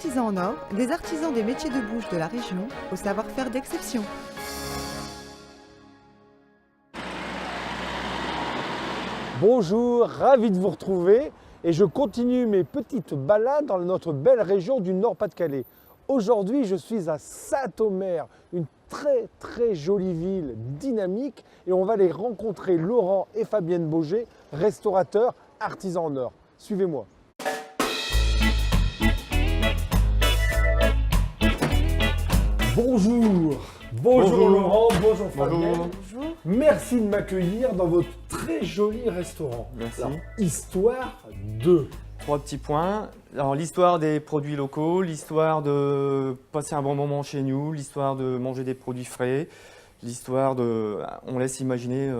Artisans en or, des artisans des métiers de bouche de la région, au savoir-faire d'exception. Bonjour, ravi de vous retrouver et je continue mes petites balades dans notre belle région du Nord-Pas-de-Calais. Aujourd'hui, je suis à Saint-Omer, une très jolie ville dynamique et on va aller rencontrer Laurent et Fabienne Bauger, restaurateurs artisans en or. Suivez-moi. Bonjour. Bonjour Laurent, bonjour Fabienne. Bonjour. Merci de m'accueillir dans votre très joli restaurant. Merci. Alors, histoire de... 3 petits points. Alors, l'histoire des produits locaux, l'histoire de passer un bon moment chez nous, l'histoire de manger des produits frais, l'histoire de... On laisse imaginer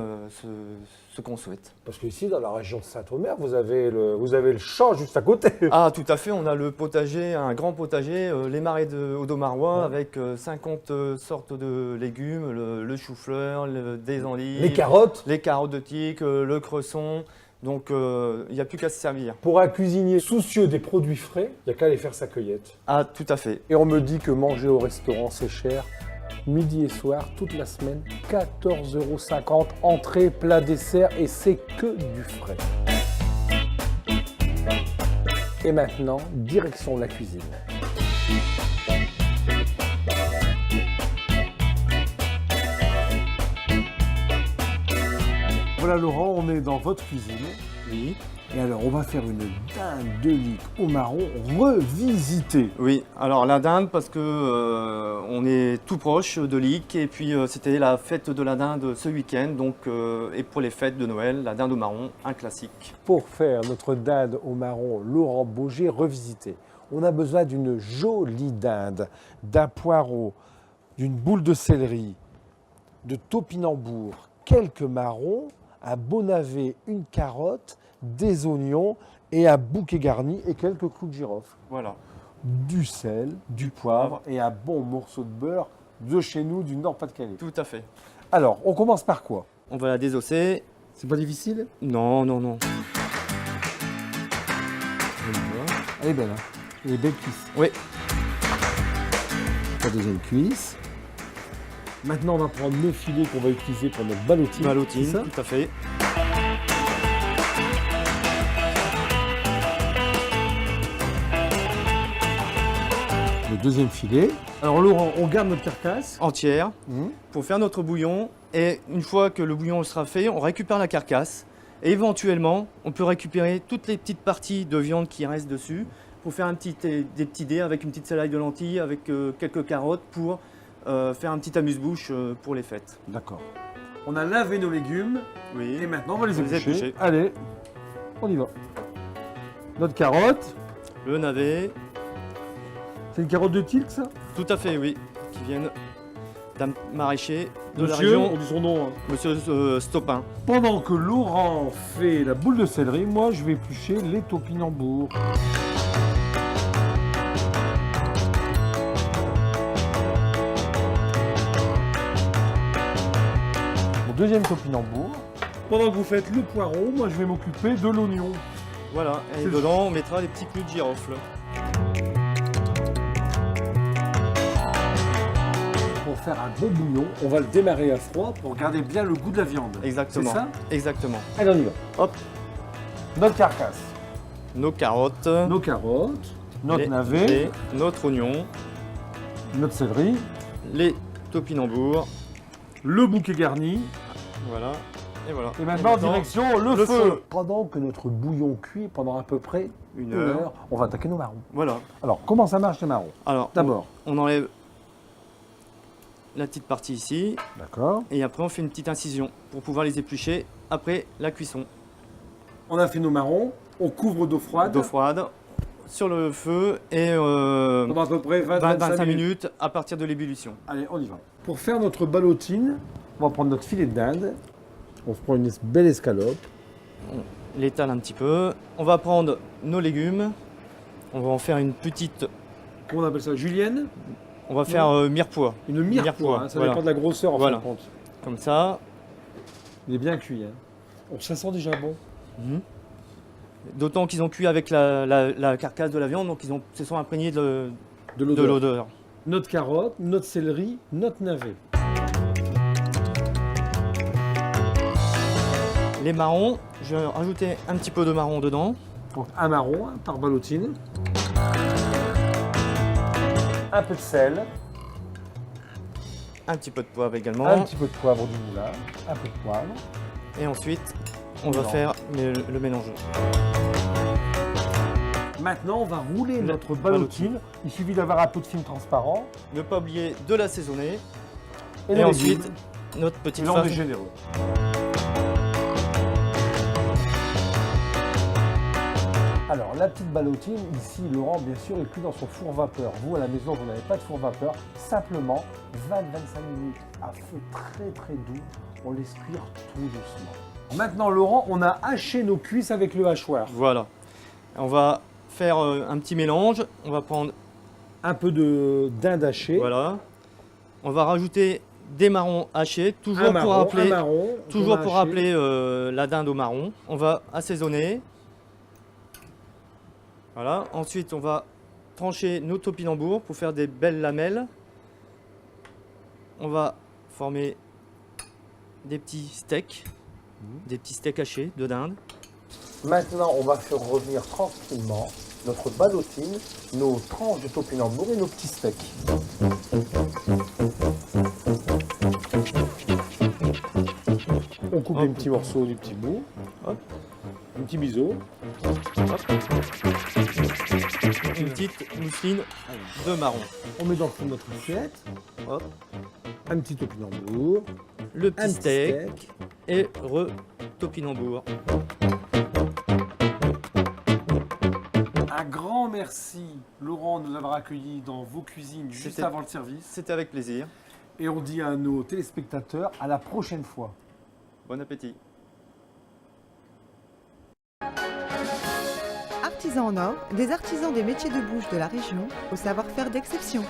ce qu'on souhaite. Parce qu'ici, dans la région de Saint-Omer, vous avez le champ juste à côté. Ah, tout à fait. On a le potager, un grand potager, les marais de Audomarois, avec 50 sortes de légumes, le chou-fleur, des endives, Les carottes. les carottes de tique, le cresson. Donc, il n'y a plus qu'à se servir. Pour un cuisinier soucieux des produits frais, il n'y a qu'à aller faire sa cueillette. Ah, tout à fait. Et on me dit que manger au restaurant, c'est cher. Midi et soir, toute la semaine, 14,50 €, entrée, plat, dessert, et c'est que du frais. Et maintenant, direction la cuisine. Voilà Laurent, on est dans votre cuisine. Oui. Et alors, on va faire une dinde de Lique au marron revisitée. Oui, alors la dinde parce que on est tout proche de Lique et puis c'était la fête de la dinde ce week-end, donc et pour les fêtes de Noël, la dinde au marron, un classique. Pour faire notre dinde au marron Laurent Bauger revisitée, on a besoin d'une jolie dinde, d'un poireau, d'une boule de céleri, de topinambour, quelques marrons, un bon navet, une carotte, des oignons et un bouquet garni et quelques clous de girofle. Voilà. Du sel, du poivre et un bon morceau de beurre de chez nous, du Nord-Pas-de-Calais. Tout à fait. Alors, on commence par quoi? On va la désosser. C'est pas difficile? Non, non, non. Elle est belle, hein? Elle est belle cuisse. Oui. La deuxième cuisse. Maintenant, on va prendre nos filets qu'on va utiliser pour notre ballotine. Ballotine, C'est ça? tout à fait. Le deuxième filet. Alors Laurent, on garde notre carcasse. Entière pour faire notre bouillon et une fois que le bouillon sera fait, on récupère la carcasse et éventuellement, on peut récupérer toutes les petites parties de viande qui restent dessus pour faire des petits dés avec une petite salade de lentilles, avec quelques carottes pour faire un petit amuse-bouche pour les fêtes. D'accord. On a lavé nos légumes Oui. et maintenant on va les On les éplucher. éplucher. Allez, on y va. Notre carotte. Le navet, C'est une carotte de Tilk, ça? tout à fait, oui, qui viennent d'un maraîcher de la Monsieur, région, on dit son nom. Hein. Monsieur Stopin. Pendant que Laurent fait la boule de céleri, moi je vais éplucher les topinambours. Mon deuxième topinambour. Pendant que vous faites le poireau, moi je vais m'occuper de l'oignon. Voilà, et C'est- dedans, on mettra des petits clous de girofle. Pour faire un bon bouillon, on va le démarrer à froid pour garder bien le goût de la viande. Exactement. C'est ça? Exactement. Allez, on y va. Hop, Notre carcasse, nos carottes, nos carottes, notre les- navet, et notre oignon, notre céleri, les topinambours, le bouquet garni. voilà, et voilà. Et maintenant, direction le le feu. feu. Pendant que notre bouillon cuit pendant à peu près Une une heure. heure, on va attaquer nos marrons. Voilà. Alors, comment ça marche les marrons? Alors, D'abord. on enlève la petite partie ici, D'accord. et après on fait une petite incision pour pouvoir les éplucher après la cuisson. On a fait nos marrons, on couvre d'eau froide. D'eau froide sur le feu et Pendant à peu près 25 minutes à partir de l'ébullition. Allez, on y va. Pour faire notre ballotine, on va prendre notre filet de dinde. On se prend une belle escalope. On l'étale un petit peu. On va prendre nos légumes. On va en faire une petite. Comment on appelle ça? Julienne? On va faire mirepoix. Une mirepoix, Mirepoix, hein, ça voilà. dépend de la grosseur en Voilà. fin de compte. Comme ça. Il est bien cuit. Hein. Oh, ça sent déjà bon. Mhm. D'autant qu'ils ont cuit avec la carcasse de la viande, donc ils se sont imprégnés de l'odeur. l'odeur. Notre carotte, notre céleri, notre navet. Les marrons, je vais rajouter un petit peu de marron dedans. Donc un marron par ballotine. Un peu de sel. Un petit peu de poivre également. Un petit peu de poivre du moulin. Un peu de poivre. Et ensuite, on va faire le mélange. Maintenant, on va rouler notre ballotine. Il suffit d'avoir un peu de film transparent. Ne pas oublier de l'assaisonner. Et, Et ensuite, notre petite on est farce. généreux. Alors, la petite ballotine, ici, Laurent, bien sûr, est cuit dans son four vapeur. Vous, à la maison, vous n'avez pas de four vapeur. Simplement, 20-25 minutes à feu très doux. On laisse cuire tout doucement. Maintenant, Laurent, on a haché nos cuisses avec le hachoir. Voilà. On va faire un petit mélange. On va prendre, Un peu de dinde hachée. voilà. On va rajouter des marrons hachés, toujours Un marron, pour rappeler, un marron, toujours qu'on a pour haché. rappeler la dinde au marron. On va assaisonner. Voilà. Ensuite, on va trancher nos topinambours pour faire des belles lamelles. On va former des petits steaks hachés de dinde. Maintenant, on va faire revenir tranquillement notre ballotine, nos tranches de topinambour et nos petits steaks. On coupe Hop. des petits morceaux du petit bout. Hop. Un petit biseau. Une petite mousseline de marron. On met dans le fond de notre assiette. Hop. Un petit topinambour. Le Un petit petit steak steak. et topinambour. Un grand merci, Laurent, de nous avoir accueillis dans vos cuisines juste C'était- avant le service. C'était avec plaisir. Et on dit à nos téléspectateurs à la prochaine fois. Bon appétit. Artisans en or, des artisans des métiers de bouche de la région, au savoir-faire d'exception.